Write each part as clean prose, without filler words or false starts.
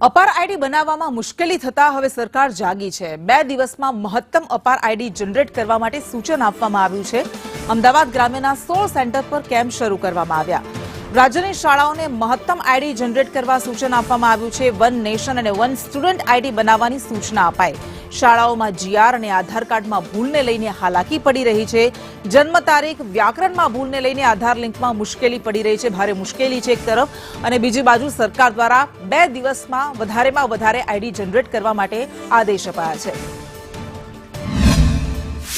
અપાર આઈડી બનાવવામાં મુશ્કેલી થતા હવે સરકાર જાગી છે। 2 દિવસમાં મહત્તમ અપાર આઈડી જનરેટ કરવા માટે સૂચન આપવામાં આવ્યું છે। અમદાવાદ ગ્રામ્યના 16 સેન્ટર પર કેમ્પ શરૂ કરવામાં આવ્યા। રાજ્યની શાળાઓને મહત્તમ આઈડી જનરેટ કરવા સૂચન આપવામાં આવ્યું છે। વન નેશન અને વન સ્ટુડન્ટ આઈડી બનાવવાની સૂચના અપાઈ। શાળાઓમાં જીઆર અને આધાર કાર્ડમાં ભૂલને લઈને હાલાકી પડી રહી છે। જન્મ તારીખ, વ્યાકરણમાં ભૂલને લઈને આધાર લિંકમાં મુશ્કેલી પડી રહી છે। ભારે મુશ્કેલી છે એક તરફ, અને બીજી બાજુ સરકાર દ્વારા 2 દિવસમાં વધારેમાં વધારે આઈડી જનરેટ કરવા માટે આદેશ અપાયા છે।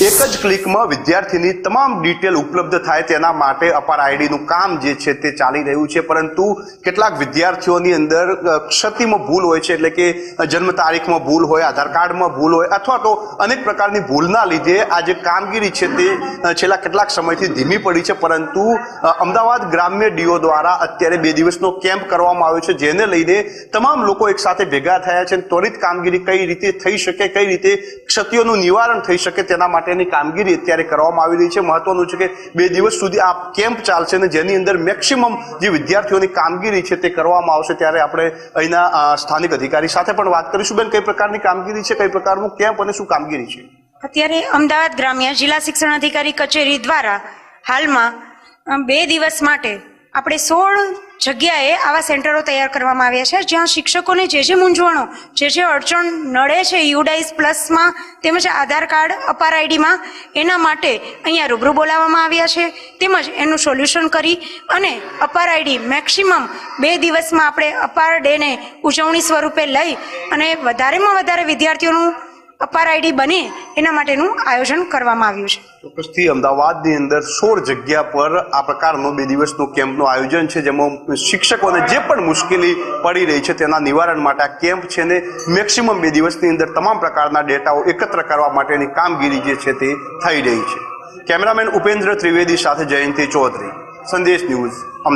એક જ ક્લિકમાં વિદ્યાર્થીની તમામ ડિટેલ ઉપલબ્ધ થાય તેના માટે અપાર આઈડીનું કામ જે છે તે ચાલી રહ્યું છે, પરંતુ કેટલાક વિદ્યાર્થીઓની અંદર ક્ષતિમાં ભૂલ હોય છે, એટલે કે જન્મ તારીખમાં ભૂલ હોય, આધાર કાર્ડમાં ભૂલ હોય, અથવા તો અનેક પ્રકારની ભૂલના લીધે આ જે કામગીરી છે તે છેલ્લા કેટલાક સમયથી ધીમી પડી છે। પરંતુ અમદાવાદ ગ્રામ્ય ડીઓ દ્વારા અત્યારે 2 દિવસનો કેમ્પ કરવામાં આવ્યો છે, જેને લઈને તમામ લોકો એક સાથે ભેગા થયા છે। ત્વરિત કામગીરી કઈ રીતે થઈ શકે, કઈ રીતે ક્ષતિઓનું નિવારણ થઈ શકે તેના માટે કામગીરી અત્યારે કરવામાં આવી રહી છે। મહત્વનું છે કે 2 દિવસ સુધી આ કેમ્પ ચાલશે અને જેની અંદર મેક્સિમમ જે વિદ્યાર્થીઓની કામગીરી છે તે કરવામાં આવશે। ત્યારે આપણે અહીંના સ્થાનિક અધિકારી સાથે પણ વાત કરીશું। બેન, કઈ પ્રકારની કામગીરી છે, કઈ પ્રકારનું કેમ્પ અને શું કામગીરી છે? અત્યારે અમદાવાદ ગ્રામ્ય જિલ્લા શિક્ષણ અધિકારી કચેરી દ્વારા હાલમાં 2 દિવસ માટે આપણે 16 જગ્યાએ આવા સેન્ટરો તૈયાર કરવામાં આવ્યા છે, જ્યાં શિક્ષકોને જે મૂંઝવણો, જે અડચણ નડે છે યુડાઇસ પ્લસમાં તેમજ આધાર કાર્ડ, અપાર આઈડીમાં, એના માટે અહીંયા રૂબરૂ બોલાવવામાં આવ્યા છે, તેમજ એનું સોલ્યુશન કરી અને અપાર આઈડી મેક્સિમમ 2 દિવસમાં આપણે અપાર ડેને ઉજવણી સ્વરૂપે લઈ અને વધારેમાં વધારે વિદ્યાર્થીઓનું અપાર આઈડી બને એના માટેનું આયોજન કરવામાં આવ્યું છે। ચોક્કસથી અમદાવાદની અંદર 16 જગ્યા પર આ પ્રકારનો 2 દિવસનો કેમ્પનું આયોજન છે, જેમાં શિક્ષકોને જે પણ મુશ્કેલી પડી રહી છે તેના નિવારણ માટે આ કેમ્પ છે ને મેક્સિમમ 2 દિવસની અંદર તમામ પ્રકારના ડેટાઓ એકત્ર કરવા માટેની કામગીરી જે છે તે થઈ રહી છે। કેમેરામેન ઉપેન્દ્ર ત્રિવેદી સાથે જયંતિ ચૌધરી, સંદેશ ન્યૂઝ।